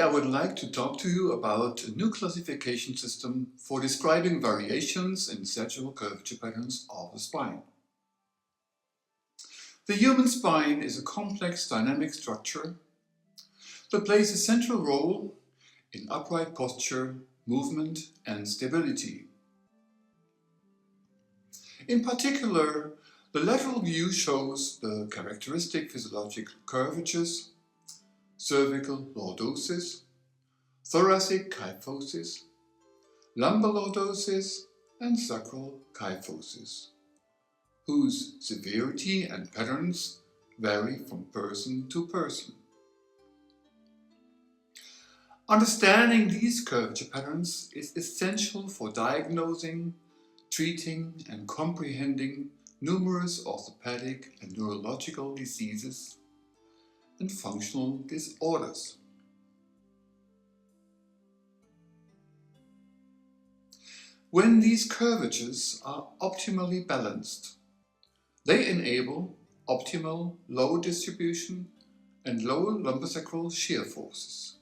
I would like to talk to you about a new classification system for describing variations in sagittal curvature patterns of the spine. The human spine is a complex dynamic structure that plays a central role in upright posture, movement and stability. In particular, the lateral view shows the characteristic physiological curvatures, cervical lordosis, thoracic kyphosis, lumbar lordosis and sacral kyphosis, whose severity and patterns vary from person to person. Understanding these curvature patterns is essential for diagnosing, treating and comprehending numerous orthopedic and neurological diseases and functional disorders. When these curvatures are optimally balanced, they enable optimal load distribution and lower lumbosacral shear forces.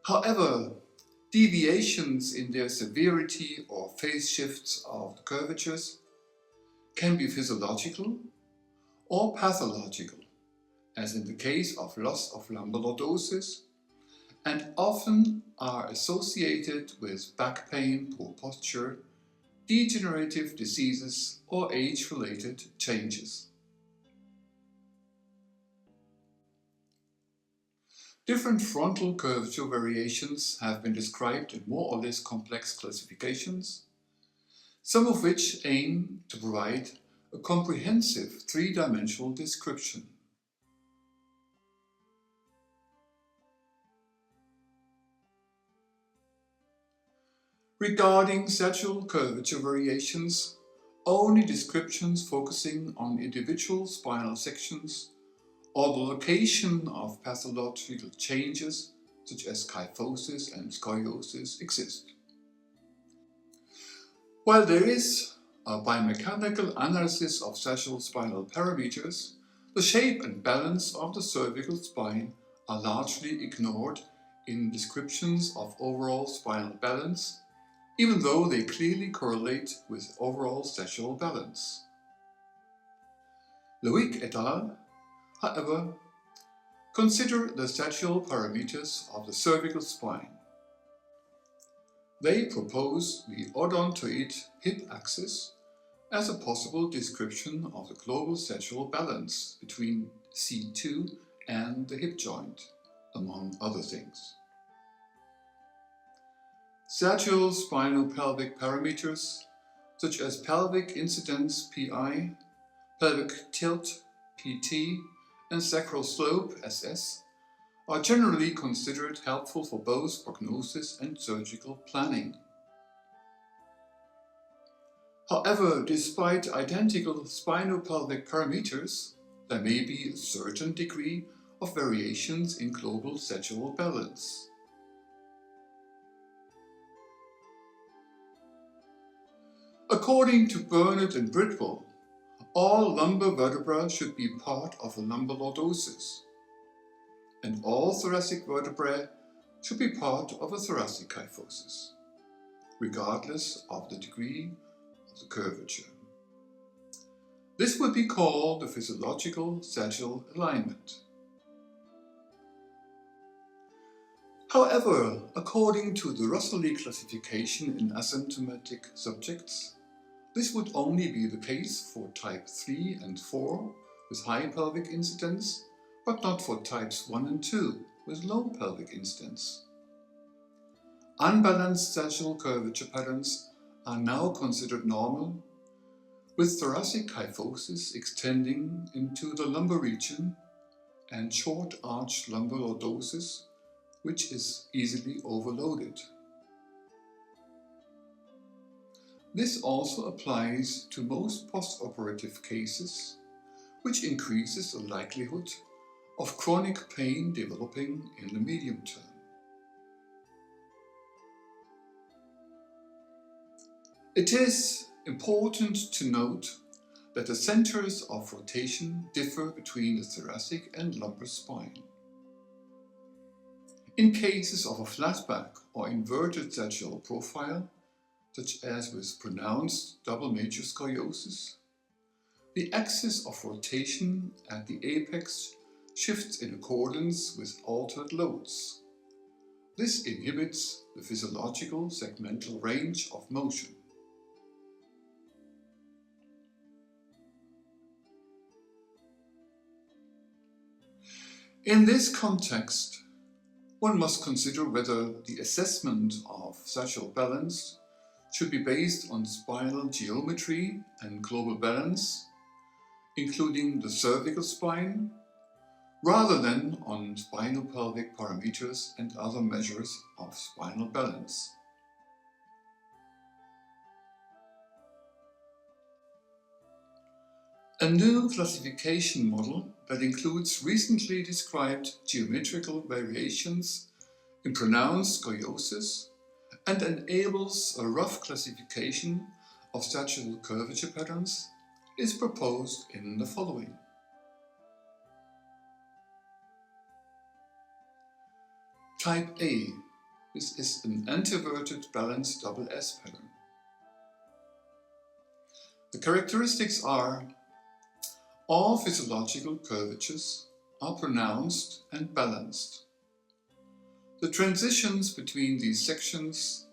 However, deviations in their severity or phase shifts of the curvatures can be physiological or pathological, as in the case of loss of lumbar lordosis, and often are associated with back pain, poor posture, degenerative diseases or age-related changes. Different frontal curvature variations have been described in more or less complex classifications, some of which aim to provide a comprehensive three-dimensional description. Regarding sagittal curvature variations, only descriptions focusing on individual spinal sections or the location of pathological changes such as kyphosis and scoliosis exist. While there is a biomechanical analysis of sagittal spinal parameters, the shape and balance of the cervical spine are largely ignored in descriptions of overall spinal balance, even though they clearly correlate with overall sagittal balance. Loic et al., however, consider the sagittal parameters of the cervical spine. They propose the odontoid hip axis as a possible description of the global sagittal balance between C2 and the hip joint, among other things. Sagittal spinopelvic parameters such as pelvic incidence PI, pelvic tilt PT, and sacral slope SS are generally considered helpful for both prognosis and surgical planning. However, despite identical spinopelvic parameters, there may be a certain degree of variations in global sagittal balance. According to Burnett and Bridwell, all lumbar vertebrae should be part of a lumbar lordosis, and all thoracic vertebrae should be part of a thoracic kyphosis, regardless of the degree of the curvature. This would be called the physiological sagittal alignment. However, according to the Roussouly classification in asymptomatic subjects, this would only be the case for type 3 and 4 with high pelvic incidence, but not for types 1 and 2 with low pelvic incidence. Unbalanced sagittal curvature patterns are now considered normal, with thoracic kyphosis extending into the lumbar region and short arch lumbar lordosis, which is easily overloaded. This also applies to most postoperative cases, which increases the likelihood of chronic pain developing in the medium term. It is important to note that the centers of rotation differ between the thoracic and lumbar spine. In cases of a flat back or inverted sagittal profile, such as with pronounced double major scoliosis, the axis of rotation at the apex shifts in accordance with altered loads. This inhibits the physiological segmental range of motion. In this context, one must consider whether the assessment of sagittal balance should be based on spinal geometry and global balance, including the cervical spine, rather than on spinopelvic parameters and other measures of spinal balance. A new classification model that includes recently described geometrical variations in pronounced scoliosis and enables a rough classification of sagittal curvature patterns is proposed in the following. Type A. This is an anteverted balanced double S pattern. The characteristics are: all physiological curvatures are pronounced and balanced. The transitions between these sections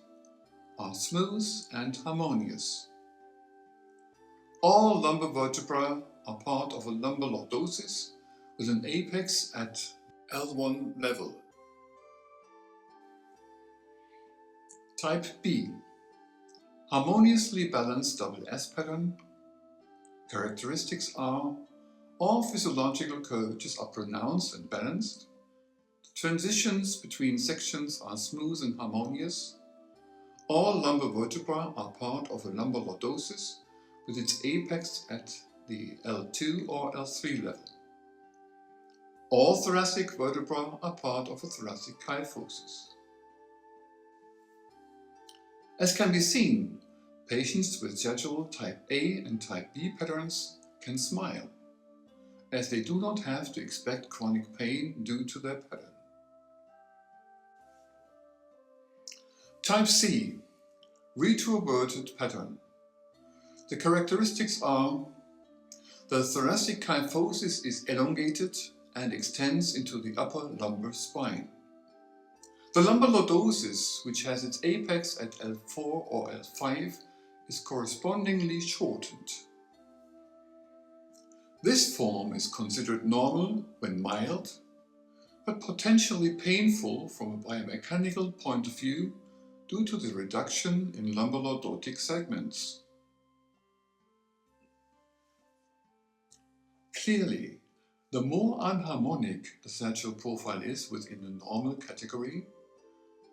are smooth and harmonious. All lumbar vertebrae are part of a lumbar lordosis with an apex at L1 level. Type B. Harmoniously balanced double S pattern. Characteristics are: all physiological curvatures are pronounced and balanced. The transitions between sections are smooth and harmonious. All lumbar vertebrae are part of a lumbar lordosis with its apex at the L2 or L3 level. All thoracic vertebrae are part of a thoracic kyphosis. As can be seen, patients with sagittal type A and type B patterns can smile, as they do not have to expect chronic pain due to their pattern. Type C. Retroverted pattern. The characteristics are: the thoracic kyphosis is elongated and extends into the upper lumbar spine. The lumbar lordosis, which has its apex at L4 or L5, is correspondingly shortened. This form is considered normal when mild, but potentially painful from a biomechanical point of view due to the reduction in lumbar lordotic segments. Clearly, the more unharmonic the sagittal profile is within the normal category,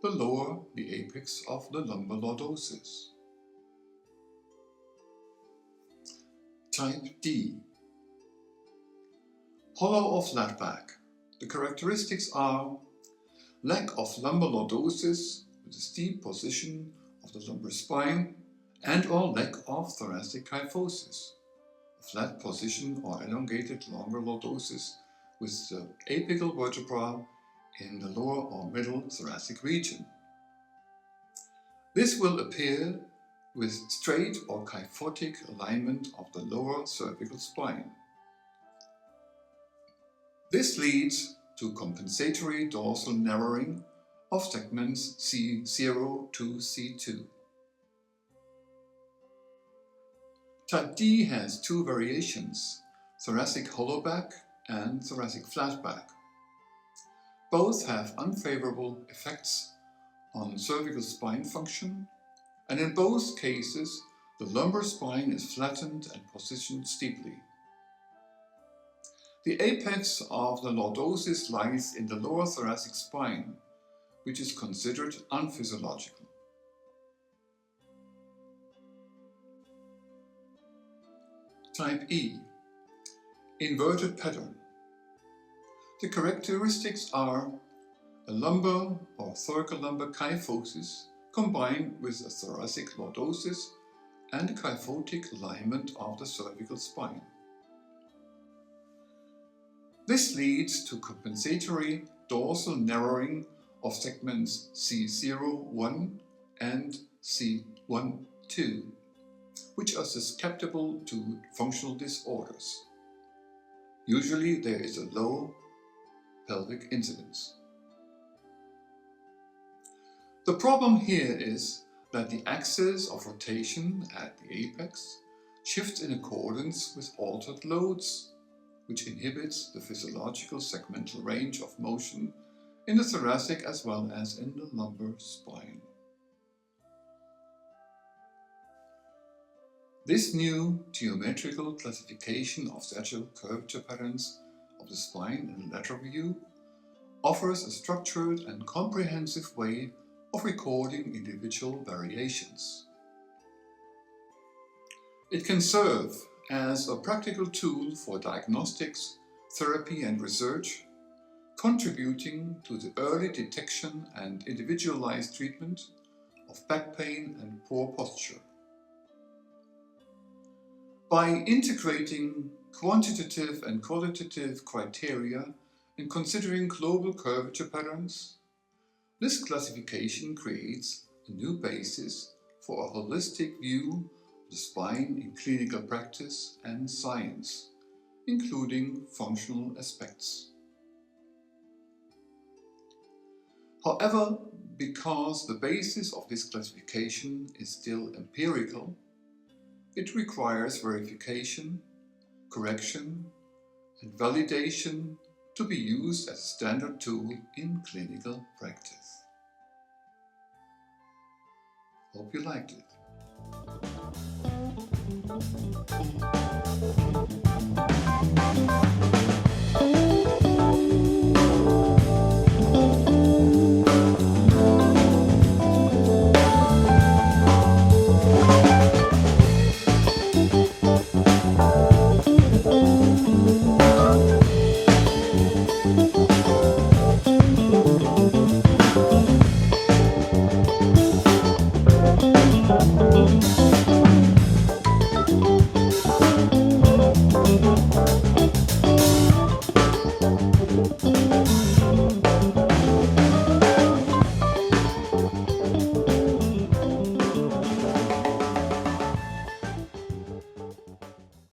the lower the apex of the lumbar lordosis. Type D. Hollow or flat back. The characteristics are: lack of lumbar lordosis with a steep position of the lumbar spine and/or lack of thoracic kyphosis, a flat position or elongated longer lordosis with the apical vertebra in the lower or middle thoracic region. This will appear with straight or kyphotic alignment of the lower cervical spine. This leads to compensatory dorsal narrowing of segments C0 to C2. Type D has two variations, thoracic hollow back and thoracic flat back. Both have unfavorable effects on cervical spine function, and in both cases the lumbar spine is flattened and positioned steeply. The apex of the lordosis lies in the lower thoracic spine, which is considered unphysiological. Type E. Inverted pattern. The characteristics are a lumbar or thoracolumbar kyphosis combined with a thoracic lordosis and a kyphotic alignment of the cervical spine. This leads to compensatory dorsal narrowing of segments C0-1 and C1-2, which are susceptible to functional disorders. Usually there is a low pelvic incidence. The problem here is that the axis of rotation at the apex shifts in accordance with altered loads, which inhibits the physiological segmental range of motion in the thoracic as well as in the lumbar spine. This new geometrical classification of sagittal curvature patterns of the spine in lateral view offers a structured and comprehensive way of recording individual variations. It can serve as a practical tool for diagnostics, therapy and research, contributing to the early detection and individualized treatment of back pain and poor posture. By integrating quantitative and qualitative criteria and considering global curvature patterns, this classification creates a new basis for a holistic view of the spine in clinical practice and science, including functional aspects. However, because the basis of this classification is still empirical, it requires verification, correction, and validation to be used as a standard tool in clinical practice. Hope you liked it.